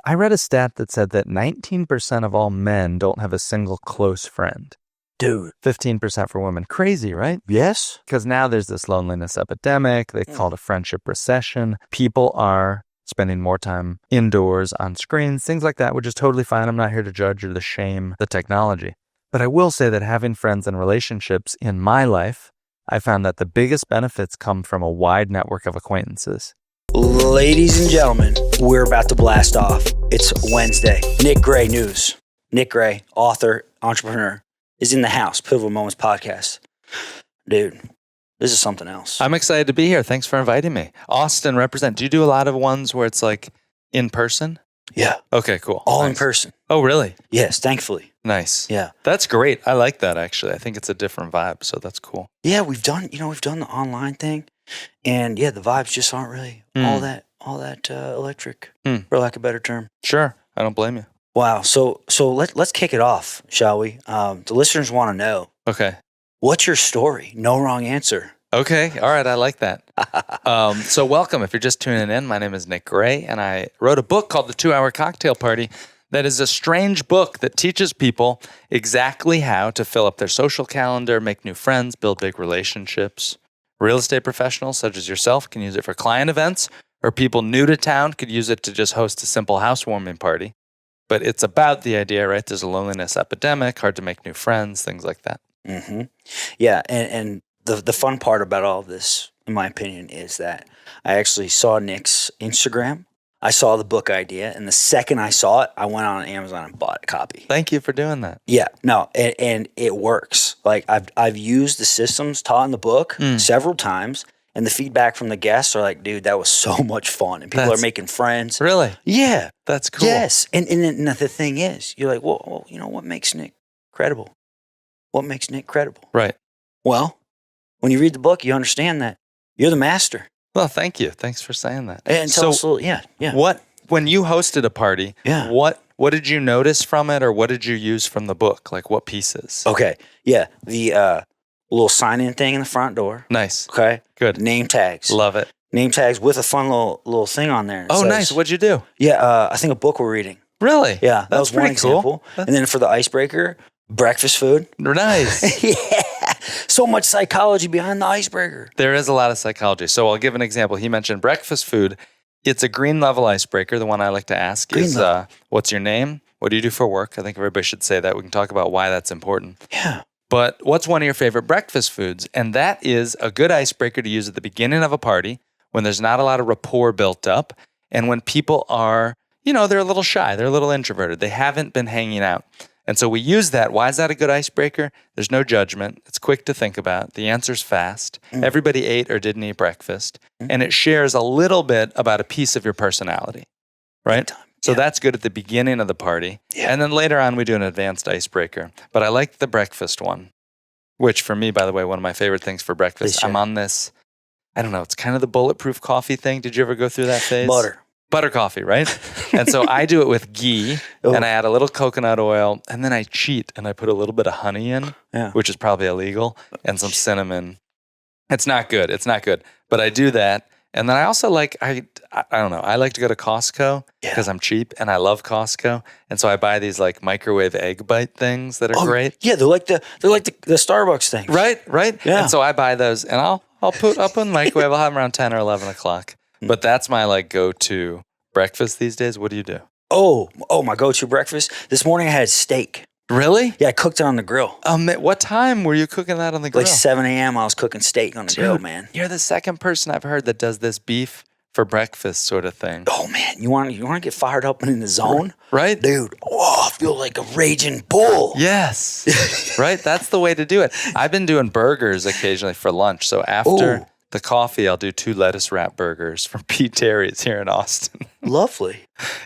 I read a stat that said that 19% of all men don't have a single close friend. Dude. 15% for women. Crazy, right? Yes. Because now there's this loneliness epidemic. They call it a friendship recession. People are spending more time indoors on screens, things like that, which is totally fine. I'm not here to judge or to shame the technology. But I will say that having friends and relationships in my life, I found that the biggest benefits come from a wide network of acquaintances. Ladies and gentlemen, we're about to blast off. It's Wednesday. Nick Gray news. Nick Gray, author, entrepreneur, is in the house. Pivotal Moments podcast. Dude, this is something else. I'm excited to be here. Thanks for inviting me. Austin, represent. Do you do a lot of ones where it's like in person? Yeah. Okay, cool. All nice. in person. Oh, really? Yes, thankfully. Nice. Yeah. That's great. I like that, actually. I think it's a different vibe, so that's cool. Yeah, we've done the online thing, and yeah, the vibes just aren't really all that electric, for lack of a better term. Sure. I don't blame you. Wow. So let's kick it off, shall we? The listeners want to know. Okay. What's your story? No wrong answer. Okay. All right. I like that. So welcome. If you're just tuning in, my name is Nick Gray, and I wrote a book called The 2-Hour Cocktail Party that is a strange book that teaches people exactly how to fill up their social calendar, make new friends, build big relationships. Real estate professionals such as yourself can use it for client events, or people new to town could use it to just host a simple housewarming party. But it's about the idea, right? There's a loneliness epidemic, hard to make new friends, things like that. Mm-hmm. Yeah, and the fun part about all of this, in my opinion, is that I actually saw Nick's Instagram. I saw the book idea, and the second I saw it, I went on Amazon and bought a copy. Thank you for doing that. Yeah, no, and it works. Like I've used the systems taught in the book several times, and the feedback from the guests are like, "Dude, that was so much fun," and people are making friends. Really? Yeah, that's cool. Yes, and the thing is, you're like, well, you know what makes Nick credible? What makes Nick credible? Right. Well, when you read the book, you understand that you're the master. Well, thank you. Thanks for saying that. And tell us a little, yeah. When you hosted a party, what did you notice from it, or what did you use from the book? Like what pieces? Okay, yeah, the little sign-in thing in the front door. Nice. Okay, good. Name tags. Love it. Name tags with a fun little thing on there. Oh, nice. What'd you do? Yeah, I think a book we're reading. Really? Yeah, that was one example. Cool. And then for the icebreaker, breakfast food. Nice. Yeah. So much psychology behind the icebreaker. There is a lot of psychology. So I'll give an example. He mentioned breakfast food. It's a green level icebreaker. The one I like to ask is, what's your name? What do you do for work? I think everybody should say that. We can talk about why that's important. Yeah. But what's one of your favorite breakfast foods? And that is a good icebreaker to use at the beginning of a party when there's not a lot of rapport built up and when people are, they're a little shy. They're a little introverted. They haven't been hanging out. And so we use that. Why is that a good icebreaker? There's no judgment. It's quick to think about. The answer's fast. Everybody ate or didn't eat breakfast. And it shares a little bit about a piece of your personality, right? So that's good at the beginning of the party. Yeah. And then later on, we do an advanced icebreaker. But I like the breakfast one, which for me, by the way, one of my favorite things for breakfast. I'm on this, I don't know, it's kind of the bulletproof coffee thing. Did you ever go through that phase? Butter coffee, right? And so I do it with ghee, and I add a little coconut oil, and then I cheat, and I put a little bit of honey in, which is probably illegal, and some cinnamon. It's not good. But I do that. And then I also I don't know, I like to go to Costco because I'm cheap, and I love Costco. And so I buy these microwave egg bite things that are great. Yeah, they're like the Starbucks thing. Right. Yeah. And so I buy those, and I'll put in the microwave. I'll have them around 10 or 11 o'clock. But that's my go-to breakfast these days. What do you do? Oh, my go-to breakfast. This morning I had steak. Really? Yeah, I cooked it on the grill. What time were you cooking that on the grill? 7 a.m. I was cooking steak on the grill, man. You're the second person I've heard that does this beef for breakfast sort of thing. Oh man, you want to get fired up and in the zone? Right? Dude, I feel like a raging bull. Yes. Right? That's the way to do it. I've been doing burgers occasionally for lunch. So after the coffee, I'll do 2 lettuce wrap burgers from Pete Terry's here in Austin. Lovely.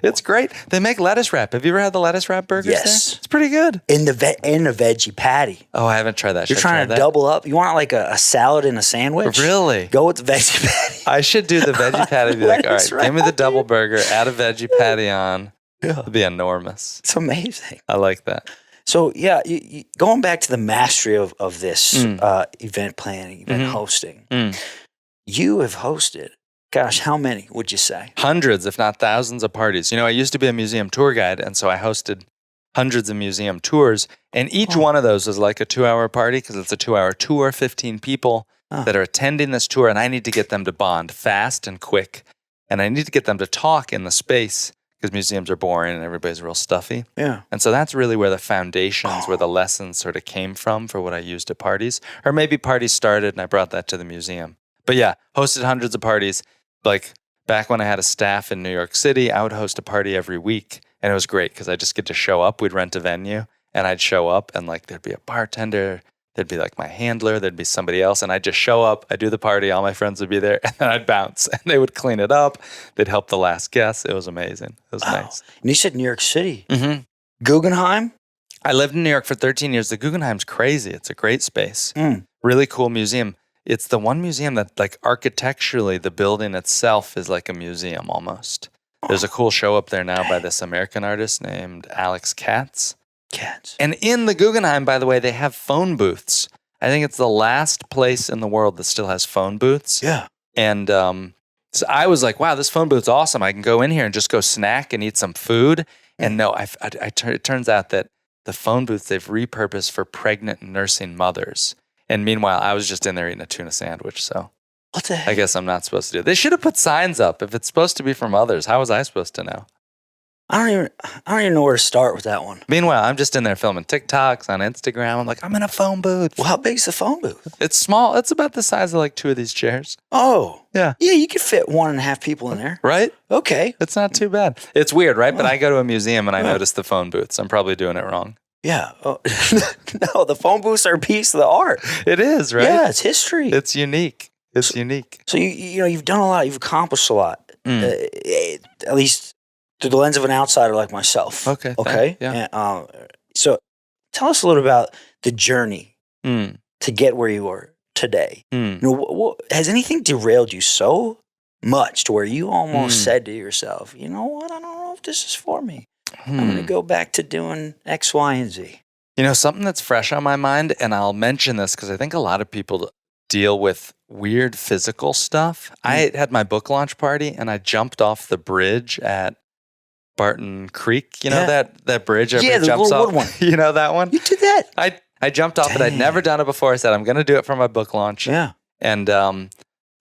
It's great. They make lettuce wrap. Have you ever had the lettuce wrap burgers? Yes. There? It's pretty good. In the veggie patty. Oh, I haven't tried that. You're trying to double up. You want a salad and a sandwich? Really? Go with the veggie patty. I should do the veggie patty. Be like, all right, give me the double burger, add a veggie patty on. Yeah. It'd be enormous. It's amazing. I like that. So yeah, going back to the mastery of this event planning, event hosting, you have hosted Gosh, how many would you say? Hundreds, if not thousands of parties. I used to be a museum tour guide, and so I hosted hundreds of museum tours, and each one of those was like a 2-hour party because it's a 2-hour tour, 15 people that are attending this tour, and I need to get them to bond fast and quick, and I need to get them to talk in the space because museums are boring and everybody's real stuffy. Yeah. And so that's really where the foundations, where the lessons sort of came from for what I used at parties, or maybe parties started and I brought that to the museum. But yeah, hosted hundreds of parties. Like back when I had a staff in New York City, I would host a party every week. And it was great because I just get to show up. We'd rent a venue and I'd show up and like there'd be a bartender, there'd be like my handler, there'd be somebody else. And I'd just show up, I'd do the party, all my friends would be there, and then I'd bounce. And they would clean it up. They'd help the last guest. It was amazing. It was nice. And you said New York City. Mm-hmm. Guggenheim? I lived in New York for 13 years. The Guggenheim's crazy. It's a great space. Really cool museum. It's the one museum that, like, architecturally, the building itself is like a museum almost. There's a cool show up there now by this American artist named Alex Katz. And in the Guggenheim, by the way, they have phone booths. I think it's the last place in the world that still has phone booths. Yeah. And so I was like, wow, this phone booth's awesome. I can go in here and just go snack and eat some food. And no, it turns out that the phone booths they've repurposed for pregnant and nursing mothers. And meanwhile, I was just in there eating a tuna sandwich. So what the heck? I guess I'm not supposed to do it. They should have put signs up. If it's supposed to be for mothers, how was I supposed to know? I don't even know where to start with that one. Meanwhile, I'm just in there filming TikToks on Instagram. I'm like, I'm in a phone booth. Well, how big's the phone booth? It's small. It's about the size of like 2 of these chairs. Oh. Yeah. Yeah, you could fit 1.5 people in there. Right? Okay. It's not too bad. It's weird, right? But I go to a museum and I notice the phone booths. I'm probably doing it wrong. Yeah. Oh. No, the phone booths are a piece of the art. It is, right? Yeah, it's history. It's unique. It's unique. So you've done a lot. You've accomplished a lot. At least through the lens of an outsider like myself. Okay. Okay. Yeah. And, so tell us a little about the journey to get where you are today. Has anything derailed you so much to where you almost said to yourself, you know what? I don't know if this is for me. I'm going to go back to doing X, Y, and Z. Something that's fresh on my mind, and I'll mention this because I think a lot of people deal with weird physical stuff. I had my book launch party, and I jumped off the bridge at Barton Creek. You know that bridge everybody jumps off? One. You know that one? You did that? I jumped off it. I'd never done it before. I said, I'm going to do it for my book launch. Yeah. And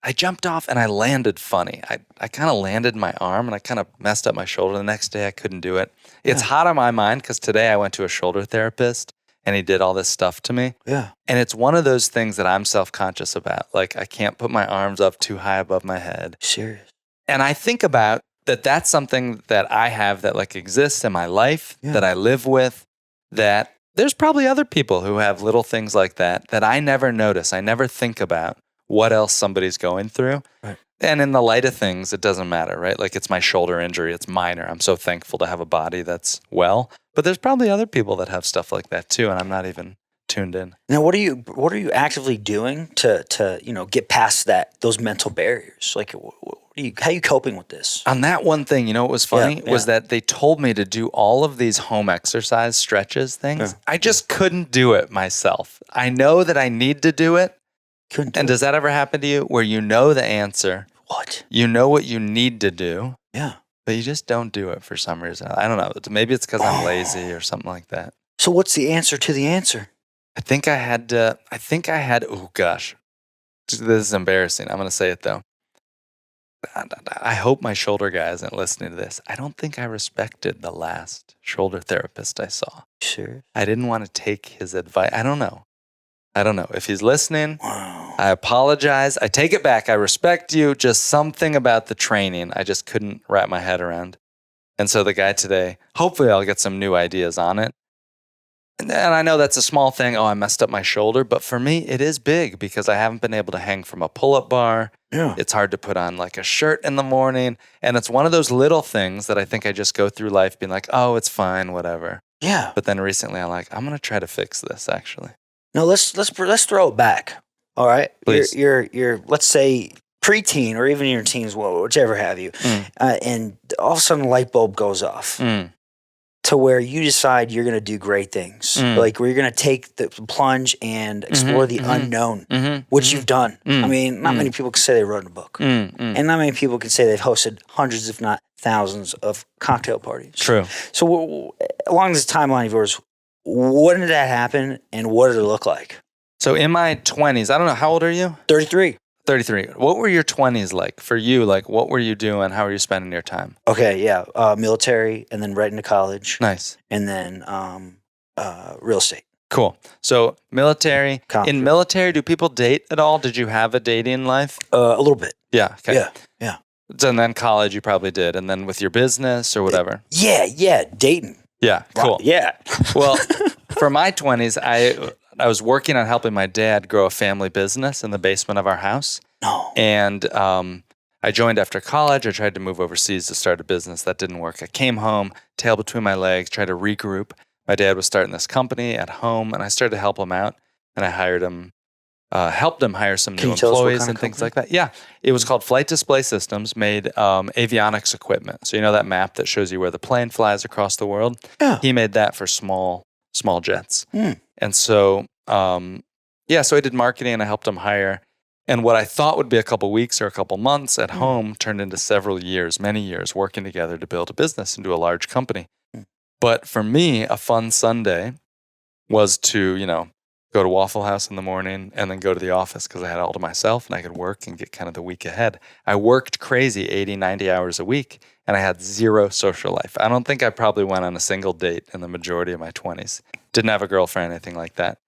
I jumped off and I landed funny. I kind of landed my arm and I kind of messed up my shoulder. The next day I couldn't do it. It's hot on my mind because today I went to a shoulder therapist and he did all this stuff to me. Yeah. And it's one of those things that I'm self-conscious about. Like I can't put my arms up too high above my head. Serious. And I think about that's something that I have that like exists in my life, that I live with, that there's probably other people who have little things like that I never notice. I never think about what else somebody's going through. Right. And in the light of things, it doesn't matter, right? Like it's my shoulder injury. It's minor. I'm so thankful to have a body that's well. But there's probably other people that have stuff like that too, and I'm not even tuned in. Now, what are you actively doing to get past those mental barriers? Like, how are you coping with this? On that one thing, what was funny was that they told me to do all of these home exercise stretches things. I just couldn't do it myself. I know that I need to do it. And does that ever happen to you where you know the answer? What? You know what you need to do. Yeah. But you just don't do it for some reason. I don't know. Maybe it's because I'm lazy or something like that. So what's the answer to the answer? I think I had, oh gosh. This is embarrassing. I'm going to say it though. I hope my shoulder guy isn't listening to this. I don't think I respected the last shoulder therapist I saw. Sure. I didn't want to take his advice. I don't know. If he's listening, wow. I apologize. I take it back. I respect you. Just something about the training I just couldn't wrap my head around. And so the guy today, hopefully I'll get some new ideas on it. And I know that's a small thing. Oh, I messed up my shoulder. But for me, it is big because I haven't been able to hang from a pull-up bar. Yeah. It's hard to put on like a shirt in the morning. And it's one of those little things that I think I just go through life being like, oh, it's fine, whatever. Yeah. But then recently I'm like, I'm going to try to fix this actually. No, let's throw it back. All right. Please. You're let's say preteen or even in your teens, whichever have you. And all of a sudden the light bulb goes off. to where you decide you're going to do great things, like where you're going to take the plunge and explore the unknown, which you've done. I mean, not many people can say they wrote a book, and not many people can say they've hosted hundreds, if not thousands, of cocktail parties. True. So along this timeline of yours, when did that happen, and what did it look like? So in my 20s, I don't know, how old are you? 33. 33. What were your 20s like for you? Like, what were you doing? How were you spending your time? Okay, yeah. Military, and then right into college. Nice. And then real estate. Cool. So military. In military, do people date at all? Did you have a dating life? A little bit. Yeah. Okay. Yeah. And then college, you probably did. And then with your business or whatever? Yeah. Dating. Yeah. Cool. Wow, yeah. Well, for my 20s, I was working on helping my dad grow a family business in the basement of our house. No. And I joined after college. I tried to move overseas to start a business. That didn't work. I came home, tail between my legs, tried to regroup. My dad was starting this company at home, and I started to help him out. And I hired him, helped him hire some new employees and things like that. Yeah. It was called Flight Display Systems, made avionics equipment. So you know that map that shows you where the plane flies across the world? Yeah. He made that for small jets. And so, so I did marketing and I helped him hire. And what I thought would be a couple weeks or a couple months at home turned into several years, many years, working together to build a business and do a large company. But for me, a fun Sunday was to, go to Waffle House in the morning and then go to the office because I had all to myself and I could work and get kind of the week ahead. I worked crazy 80, 90 hours a week and I had zero social life. I don't think I probably went on a single date in the majority of my 20s. Didn't have a girlfriend, anything like that.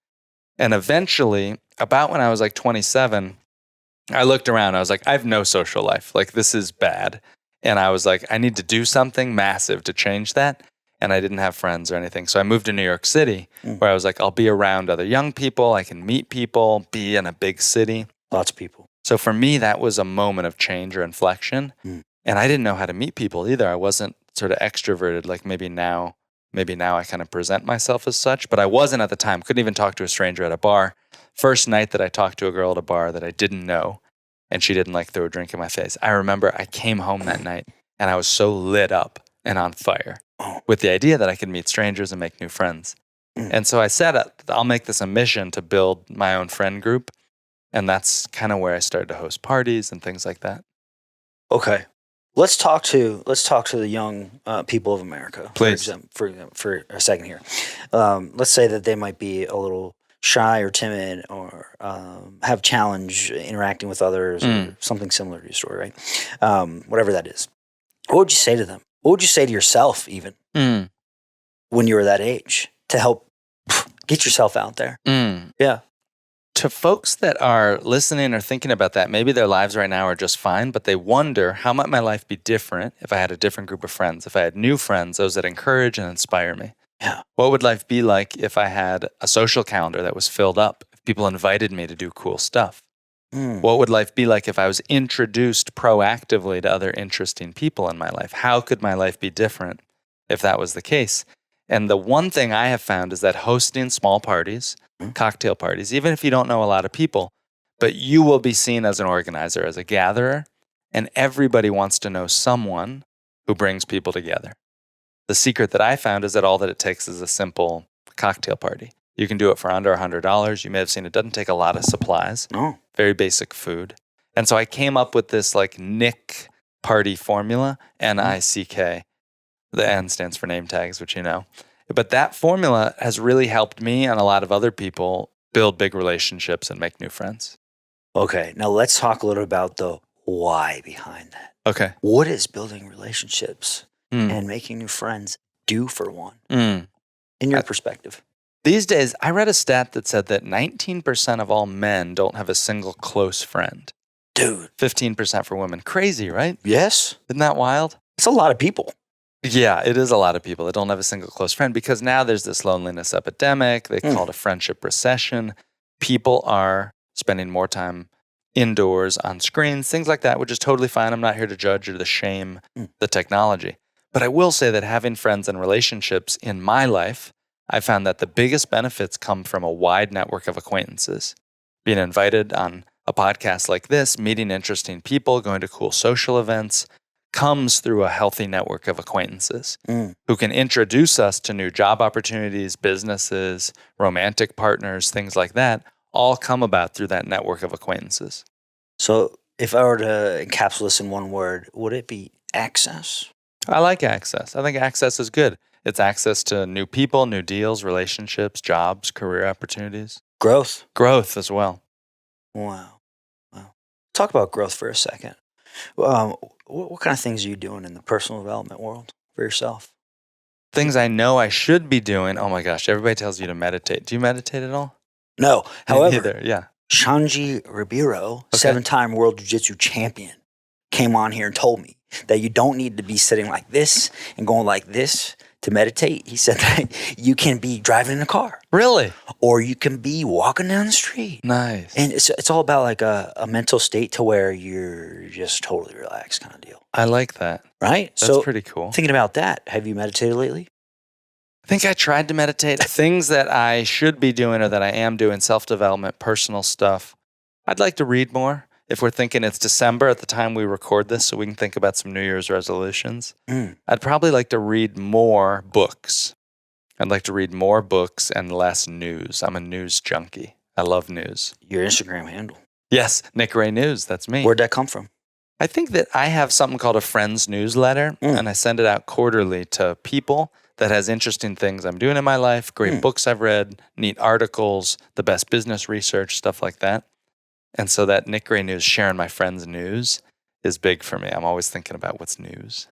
And eventually, about when I was like 27, I looked around. I was like, I have no social life. Like, this is bad. And I was like, I need to do something massive to change that. And I didn't have friends or anything. So I moved to New York City where I was like, I'll be around other young people. I can meet people, be in a big city. Lots of people. So for me, that was a moment of change or inflection. And I didn't know how to meet people either. I wasn't sort of extroverted like maybe now I kind of present myself as such, but I wasn't at the time. Couldn't even talk to a stranger at a bar. First night that I talked to a girl at a bar that I didn't know and she didn't like throw a drink in my face. I remember I came home that night and I was so lit up and on fire with the idea that I could meet strangers and make new friends. And so I said, I'll make this a mission to build my own friend group. And that's kind of where I started to host parties and things like that. Okay. Let's talk to the young people of America. Please. For a second here. Let's say that they might be a little shy or timid or have challenge interacting with others or something similar to your story, right? Whatever that is. What would you say to them? What would you say to yourself even when you were that age to help get yourself out there? Yeah. To folks that are listening or thinking about that, maybe their lives right now are just fine, but they wonder, how might my life be different if I had a different group of friends, if I had new friends, those that encourage and inspire me? Yeah. What would life be like if I had a social calendar that was filled up, if people invited me to do cool stuff? What would life be like if I was introduced proactively to other interesting people in my life? How could my life be different if that was the case? And the one thing I have found is that hosting small parties, cocktail parties, even if you don't know a lot of people, but you will be seen as an organizer, as a gatherer, and everybody wants to know someone who brings people together. The secret that I found is that all that it takes is a simple cocktail party. You can do it for under $100. You may have seen it doesn't take a lot of supplies. No. Very basic food. And so I came up with this like Nick party formula, N-I-C-K. The N stands for name tags, which you know. But that formula has really helped me and a lot of other people build big relationships and make new friends. Okay. Now let's talk a little about the why behind that. Okay. What is building relationships and making new friends do for one in your perspective? These days, I read a stat that said that 19% of all men don't have a single close friend. Dude. 15% for women. Crazy, right? Yes. Isn't that wild? It's a lot of people. Yeah, it is a lot of people that don't have a single close friend because now there's this loneliness epidemic. They call it a friendship recession. People are spending more time indoors on screens, things like that, which is totally fine. I'm not here to judge or to shame the technology. But I will say that having friends and relationships in my life, I found that the biggest benefits come from a wide network of acquaintances. Being invited on a podcast like this, meeting interesting people, going to cool social events, comes through a healthy network of acquaintances Mm. who can introduce us to new job opportunities, businesses, romantic partners, things like that, all come about through that network of acquaintances. So if I were to encapsulate this in one word, would it be access? I like access. I think access is good. It's access to new people, new deals, relationships, jobs, career opportunities, Growth. growth as well. Wow. Talk about growth for a second. What kind of things are you doing in the personal development world for yourself? Things I know I should be doing. Oh my gosh, everybody tells you to meditate. Do you meditate at all? No. Me However, neither. Yeah. Shanji Ribeiro, Okay. 7-time world jiu-jitsu champion, came on here and told me that you don't need to be sitting like this and going like this to meditate. He said that you can be driving in a car Really? or you can be walking down the street. Nice. And it's all about like a mental state to where you're just totally relaxed kind of deal. I like that. Right? That's So pretty cool. thinking about that, have you meditated lately? I think I tried to meditate. Things that I should be doing or that I am doing, self-development, personal stuff. I'd like to read more. If we're thinking it's December at the time we record this, so we can think about some New Year's resolutions, I'd probably like to read more books. I'd like to read more books and less news. I'm a news junkie. I love news. Your Instagram handle. Yes, Nick Ray News. That's me. Where'd that come from? I think that I have something called a friend's newsletter, and I send it out quarterly to people that has interesting things I'm doing in my life, great books I've read, neat articles, the best business research, stuff like that. And so that Nick Ray News, sharing my friends' news, is big for me. I'm always thinking about what's news.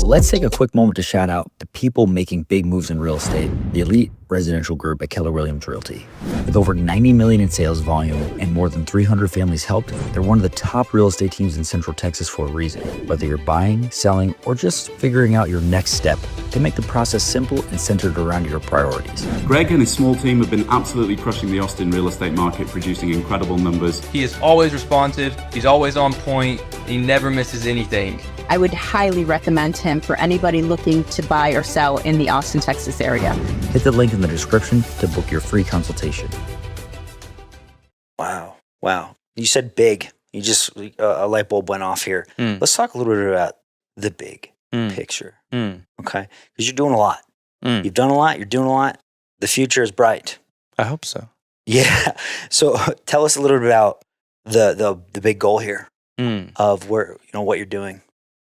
Let's take a quick moment to shout out the people making big moves in real estate, the elite residential group at Keller Williams Realty. With over $90 million in sales volume and more than 300 families helped, they're one of the top real estate teams in Central Texas for a reason. Whether you're buying, selling, or just figuring out your next step, they make the process simple and centered around your priorities. Greg and his small team have been absolutely crushing the Austin real estate market, producing incredible numbers. He is always responsive, he's always on point, he never misses anything. I would highly recommend him for anybody looking to buy or sell in the Austin, Texas area. Hit the link in the description to book your free consultation. Wow. You said big. You just, a light bulb went off here. Let's talk a little bit about the big picture. Okay? Because you're doing a lot. You've done a lot. You're doing a lot. The future is bright. I hope so. Yeah. So tell us a little bit about the big goal here of where, what you're doing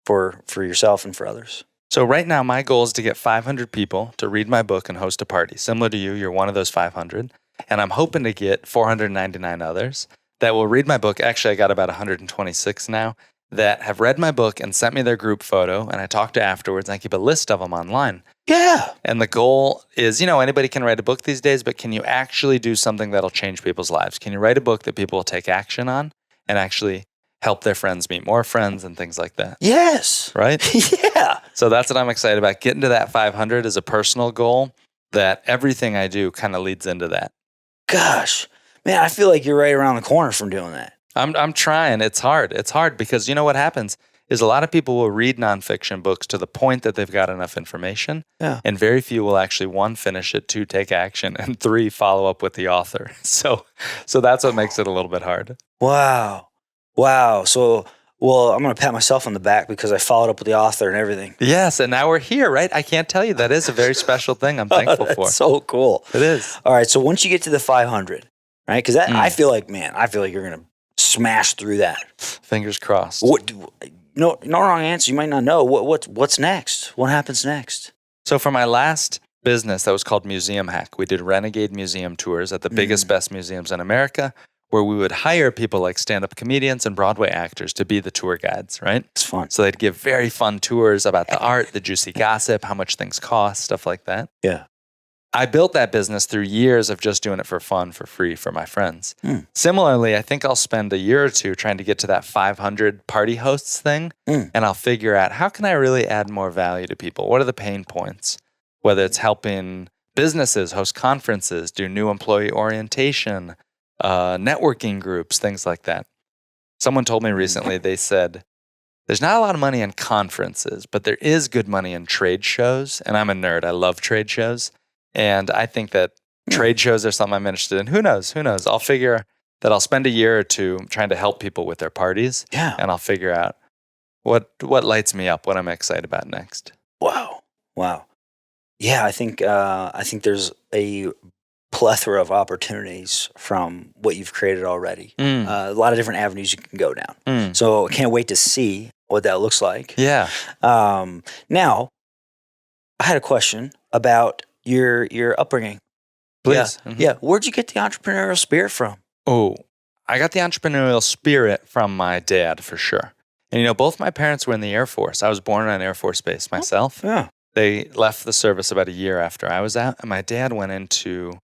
for yourself and for others. So right now, my goal is to get 500 people to read my book and host a party. Similar to you, you're one of those 500. And I'm hoping to get 499 others that will read my book. Actually, I got about 126 now that have read my book and sent me their group photo. And I talk to afterwards, and I keep a list of them online. Yeah. And the goal is, anybody can write a book these days, but can you actually do something that'll change people's lives? Can you write a book that people will take action on and actually help their friends meet more friends and things like that? Yes. Right? Yeah. So that's what I'm excited about. Getting to that 500 is a personal goal that everything I do kind of leads into that. Gosh, man, I feel like you're right around the corner from doing that. I'm trying. It's hard. It's hard because what happens is a lot of people will read nonfiction books to the point that they've got enough information. Yeah. And very few will actually, 1, finish it, 2, take action, and 3, follow up with the author. So that's what makes it a little bit hard. Wow. So, I'm going to pat myself on the back because I followed up with the author and everything. Yes, and now we're here, right? I can't tell you. That is a very special thing I'm thankful for. So cool. It is. All right, so once you get to the 500, right? Because I feel like you're going to smash through that. Fingers crossed. No wrong answer. You might not know. What's next? What happens next? So for my last business that was called Museum Hack, we did renegade museum tours at the biggest, best museums in America, where we would hire people like stand-up comedians and Broadway actors to be the tour guides, right? It's fun. So they'd give very fun tours about the art, the juicy gossip, how much things cost, stuff like that. Yeah. I built that business through years of just doing it for fun, for free, for my friends. Similarly, I think I'll spend a year or two trying to get to that 500 party hosts thing, and I'll figure out how can I really add more value to people? What are the pain points? Whether it's helping businesses host conferences, do new employee orientation, networking groups, things like that. Someone told me recently, they said, there's not a lot of money in conferences, but there is good money in trade shows. And I'm a nerd. I love trade shows. And I think that trade shows are something I'm interested in. Who knows? I'll figure that I'll spend a year or two trying to help people with their parties. Yeah. And I'll figure out What lights me up? What I'm excited about next? Wow. Yeah, I think there's a plethora of opportunities from what you've created already. A lot of different avenues you can go down. So I can't wait to see what that looks like. Yeah. Now, I had a question about your upbringing. Please. Yeah. Mhm. Yeah. Where'd you get the entrepreneurial spirit from? Oh, I got the entrepreneurial spirit from my dad for sure. And both my parents were in the Air Force. I was born on an Air Force base myself. Yeah. They left the service about a year after I was out, and my dad went into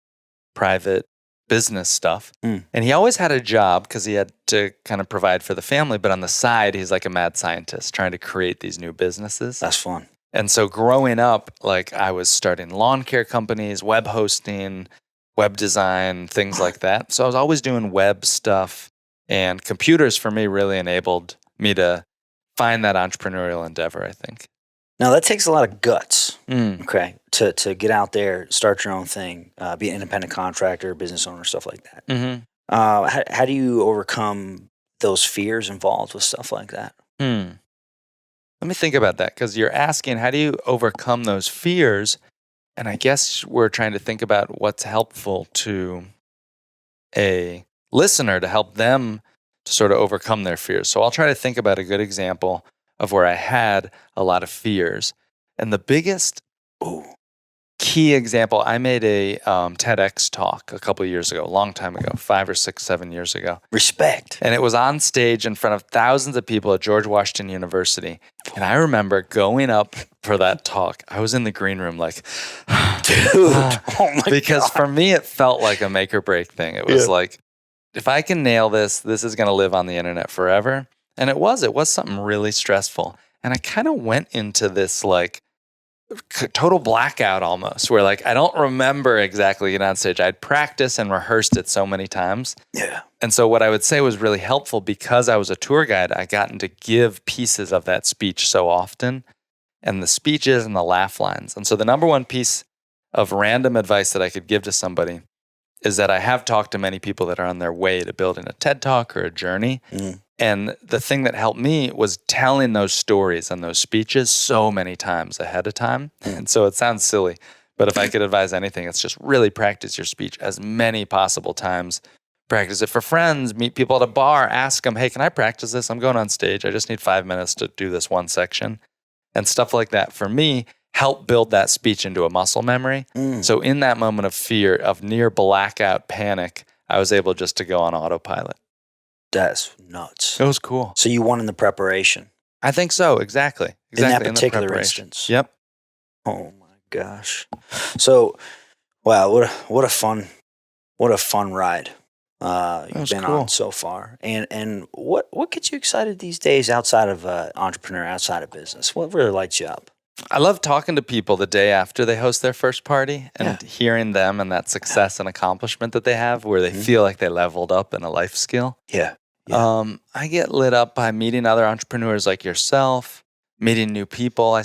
private business stuff. And he always had a job because he had to kind of provide for the family, but on the side, he's like a mad scientist trying to create these new businesses. That's fun. And so growing up, like I was starting lawn care companies, web hosting, web design, things like that. So I was always doing web stuff, and computers for me really enabled me to find that entrepreneurial endeavor, I think. Now that takes a lot of guts, Mm. okay, to get out there, start your own thing, be an independent contractor, business owner, stuff like that. Mm-hmm. How do you overcome those fears involved with stuff like that? Let me think about that, because you're asking, how do you overcome those fears? And I guess we're trying to think about what's helpful to a listener to help them to sort of overcome their fears. So I'll try to think about a good example of where I had a lot of fears. And the biggest key example, I made a TEDx talk a couple of years ago, a long time ago, 5 or 6, 7 years ago. Respect. And it was on stage in front of thousands of people at George Washington University. And I remember going up for that talk. I was in the green room like, Dude. Oh my because God. for me, it felt like a make or break thing. It was like, if I can nail this, this is going to live on the internet forever. And it was something really stressful. And I kind of went into this like total blackout almost, where like I don't remember exactly getting on stage. I'd practiced and rehearsed it so many times. Yeah. And so what I would say was really helpful, because I was a tour guide, I gotten to give pieces of that speech so often, and the speeches and the laugh lines. And so the number one piece of random advice that I could give to somebody is that I have talked to many people that are on their way to building a TED Talk or a journey. And the thing that helped me was telling those stories and those speeches so many times ahead of time. And so it sounds silly, but if I could advise anything, it's just really practice your speech as many possible times. Practice it for friends, meet people at a bar, ask them, hey, can I practice this? I'm going on stage. I just need 5 minutes to do this one section. And stuff like that, for me, help build that speech into a muscle memory. So in that moment of fear, of near blackout panic, I was able just to go on autopilot. That's nuts. It was cool. So you won in the preparation. I think so. Exactly. In that the particular preparation. instance. Yep. Oh my gosh. So, wow, what a fun ride you've was been cool. on so far. And what gets you excited these days outside of entrepreneur, outside of business? What really lights you up? I love talking to people the day after they host their first party and hearing them and that success and accomplishment that they have, where they feel like they leveled up in a life skill. Yeah. I get lit up by meeting other entrepreneurs like yourself, meeting new people.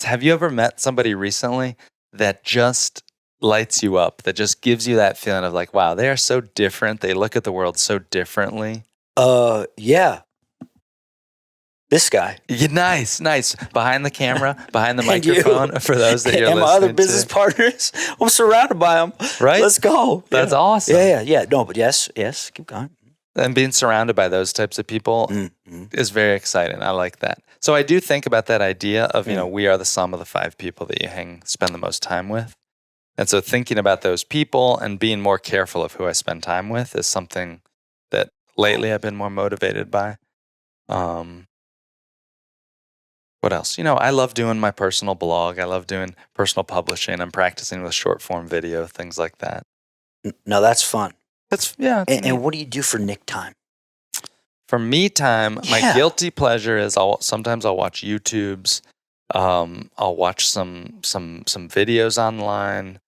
Have you ever met somebody recently that just lights you up, that just gives you that feeling of like, wow, they are so different. They look at the world so differently. Yeah. This guy. Yeah, nice. Behind the camera, behind the And you. microphone, for those that you're and listening my other business to. partners, I'm surrounded by them. Right? Let's go. That's Yeah. awesome. Yeah. No, but yes, keep going. And being surrounded by those types of people is very exciting. I like that. So I do think about that idea of, we are the sum of the 5 people that you spend the most time with. And so thinking about those people and being more careful of who I spend time with is something that lately I've been more motivated by. What else? I love doing my personal blog. I love doing personal publishing. I'm practicing with short form video, things like that. No, that's fun. It's And what do you do for Nick time? For me time, my Yeah. guilty pleasure is sometimes I'll watch YouTubes. I'll watch some videos online.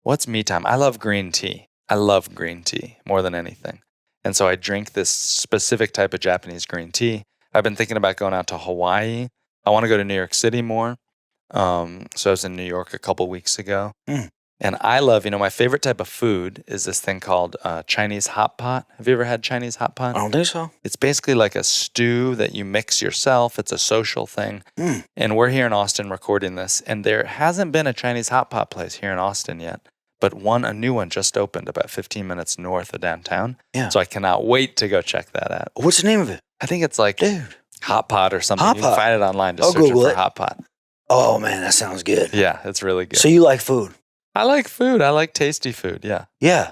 What's me time? I love green tea. I love green tea more than anything. And so I drink this specific type of Japanese green tea. I've been thinking about going out to Hawaii. I want to go to New York City more. So I was in New York a couple weeks ago. And I love, my favorite type of food is this thing called Chinese hot pot. Have you ever had Chinese hot pot? I don't think so. It's basically like a stew that you mix yourself. It's a social thing. And we're here in Austin recording this. And there hasn't been a Chinese hot pot place here in Austin yet. But a new one just opened about 15 minutes north of downtown. Yeah. So I cannot wait to go check that out. What's the name of it? I think it's like Dude. Hot Pot or something. Hot You can Pot. find it online. Just I'll search Google for it. Hot Pot. Oh, man, that sounds good. Yeah, it's really good. So you like food? I like food. I like tasty food. Yeah. Yeah.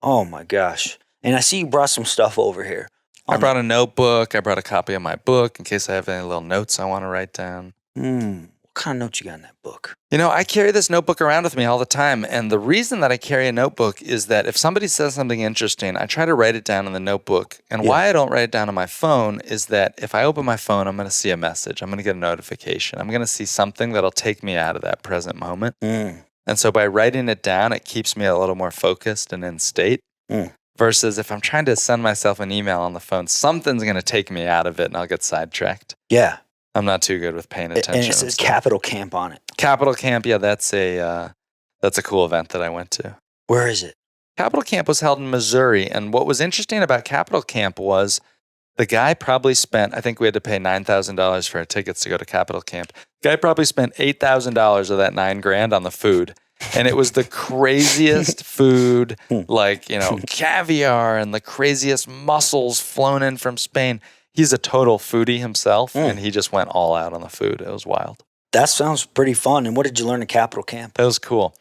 Oh, my gosh. And I see you brought some stuff over here. I brought a notebook. I brought a copy of my book in case I have any little notes I want to write down. What kind of notes you got in that book? I carry this notebook around with me all the time. And the reason that I carry a notebook is that if somebody says something interesting, I try to write it down in the notebook. And why I don't write it down on my phone is that if I open my phone, I'm going to see a message. I'm going to get a notification. I'm going to see something that'll take me out of that present moment. And so by writing it down, it keeps me a little more focused and in state. Versus if I'm trying to send myself an email on the phone, something's going to take me out of it and I'll get sidetracked. Yeah. I'm not too good with paying attention. And it says Capital Camp on it. Capital Camp, yeah, that's a cool event that I went to. Where is it? Capital Camp was held in Missouri, and what was interesting about Capital Camp was the guy probably spent, I think we had to pay $9,000 for our tickets to go to Capital Camp. The guy probably spent $8,000 of that $9,000 on the food. And it was the craziest food, like, caviar and the craziest mussels flown in from Spain. He's a total foodie himself, and he just went all out on the food. It was wild. That sounds pretty fun. And what did you learn at Capital Camp? It was cool.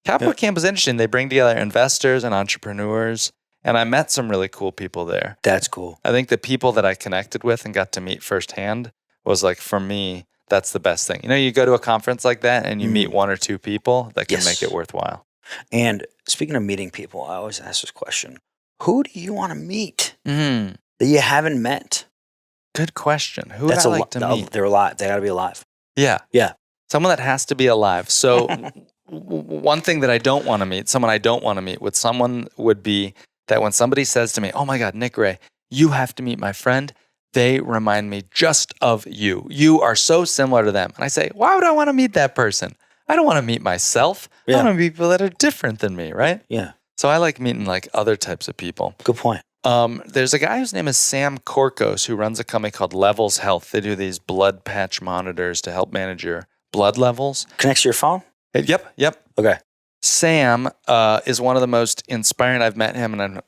Capital Camp is interesting. They bring together investors and entrepreneurs, and I met some really cool people there. That's cool. I think the people that I connected with and got to meet firsthand was like, for me, that's the best thing. You go to a conference like that and you meet one or two people that can make it worthwhile. And speaking of meeting people, I always ask this question. Who do you want to meet that you haven't met? Good question. Who would I like to meet? They're alive. They got to be alive. Yeah. Yeah. Someone that has to be alive. So one thing that I don't want to meet, someone I don't want to meet with someone would be that when somebody says to me, oh my God, Nick Ray, you have to meet my friend. They remind me just of you. You are so similar to them. And I say, why would I want to meet that person? I don't want to meet myself. I want to meet people that are different than me, right? Yeah. So I like meeting like other types of people. Good point. There's a guy whose name is Sam Korkos who runs a company called Levels Health. They do these blood patch monitors to help manage your blood levels. Connects to your phone? Yep. Okay. Sam is one of the most inspiring. I've met him and I've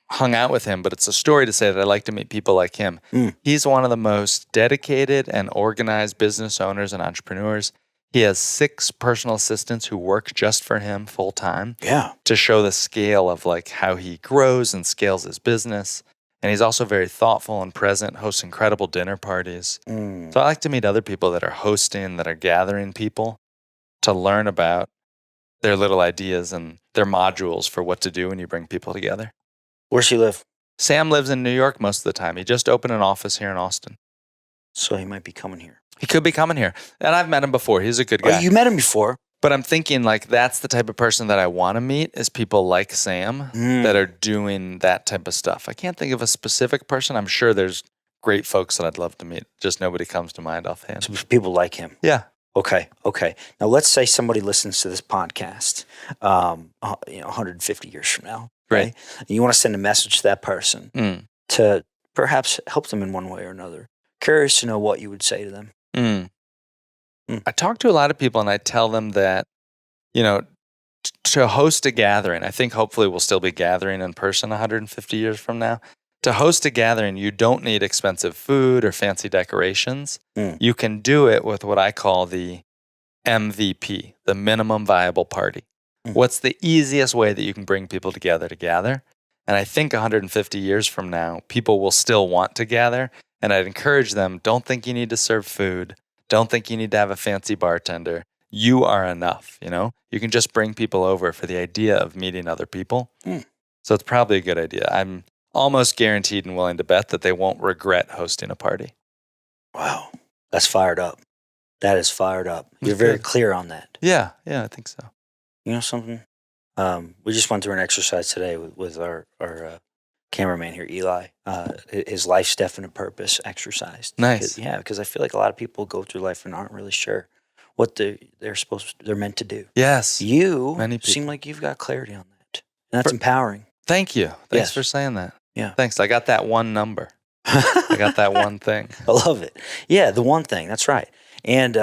hung out with him, but it's a story to say that I like to meet people like him. He's one of the most dedicated and organized business owners and entrepreneurs. He has 6 personal assistants who work just for him full time. Yeah. To show the scale of like how he grows and scales his business. And he's also very thoughtful and present, hosts incredible dinner parties. So I like to meet other people that are hosting, that are gathering people to learn about their little ideas and their modules for what to do when you bring people together. Where's he live? Sam lives in New York most of the time. He just opened an office here in Austin. So he might be coming here. He could be coming here. And I've met him before. He's a good guy. Oh, you met him before? But I'm thinking like that's the type of person that I want to meet is people like Sam that are doing that type of stuff. I can't think of a specific person. I'm sure there's great folks that I'd love to meet. Just nobody comes to mind offhand. So people like him. Yeah. Okay. Now let's say somebody listens to this podcast 150 years from now. Right. And you want to send a message to that person to perhaps help them in one way or another. Curious to know what you would say to them. I talk to a lot of people and I tell them that, to host a gathering, I think hopefully we'll still be gathering in person 150 years from now. To host a gathering, you don't need expensive food or fancy decorations. You can do it with what I call the MVP, the minimum viable party. What's the easiest way that you can bring people together to gather? And I think 150 years from now, people will still want to gather. And I'd encourage them, don't think you need to serve food. Don't think you need to have a fancy bartender. You are enough, You can just bring people over for the idea of meeting other people. So it's probably a good idea. I'm almost guaranteed and willing to bet that they won't regret hosting a party. Wow. That's fired up. That is fired up. You're very clear on that. Yeah, I think so. You know something? We just went through an exercise today with our cameraman here, Eli. His life's definite purpose exercise. Nice. Because I feel like a lot of people go through life and aren't really sure what they're meant to do. Yes. You Many people. seem like you've got clarity on that. And that's empowering. Thank you. Thanks Yes. for saying that. Yeah. Thanks. I got that one number. I got that one thing. I love it. Yeah, the one thing. That's right. And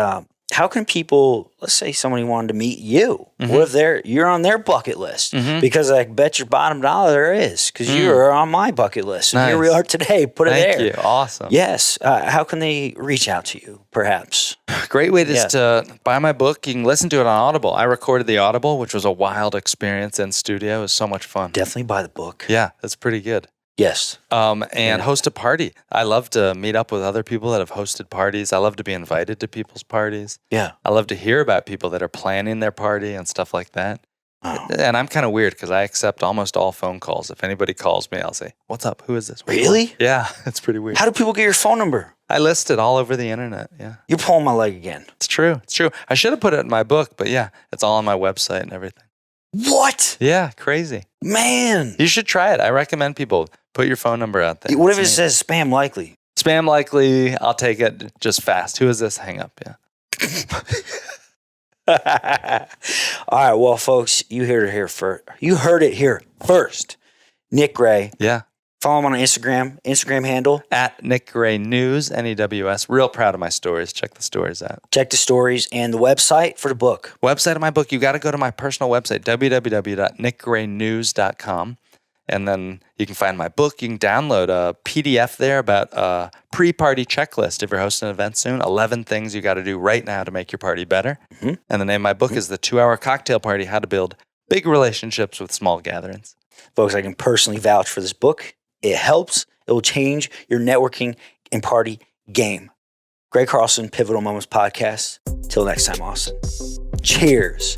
how can people, let's say somebody wanted to meet you. What if you're on their bucket list? Because I bet your bottom dollar there is, because you're on my bucket list. And here we Nice. are today. Put it Thank there. you. Awesome. Yes. How can they reach out to you, perhaps? Great way is Yeah. to buy my book. You can listen to it on Audible. I recorded the Audible, which was a wild experience in studio. It was so much fun. Definitely buy the book. Yeah, it's pretty good. Yes. And host a party. I love to meet up with other people that have hosted parties. I love to be invited to people's parties. Yeah. I love to hear about people that are planning their party and stuff like that. Oh. And I'm kind of weird because I accept almost all phone calls. If anybody calls me, I'll say, "What's up? Who is this?" What do you Really? want?" Yeah, it's pretty weird. How do people get your phone number? I list it all over the internet. Yeah, You're pulling my leg again. it's true. It's true. I should have put it in my book, but yeah, it's all on my website and everything. What? Yeah, crazy. Man. You should try it. I recommend people put your phone number out there. What if it It's neat. says spam likely? Spam likely? I'll take it just fast. Who is this? Hang up. Yeah. All right, well, folks, you heard it here first. You heard it here first. Nick Gray. Yeah. Follow him on Instagram handle. At Nick Gray News, NEWS. Real proud of my stories. Check the stories out. Check the stories and the website for the book. Website of my book, you got to go to my personal website, www.nickgraynews.com. And then you can find my book. You can download a PDF there about a pre-party checklist if you're hosting an event soon. 11 things you got to do right now to make your party better. And the name of my book is The 2-Hour Cocktail Party, How to Build Big Relationships with Small Gatherings. Folks, I can personally vouch for this book. It helps. It will change your networking and party game. Gray Carlson, Pivotal Moments Podcast. Till next time, Austin. Cheers.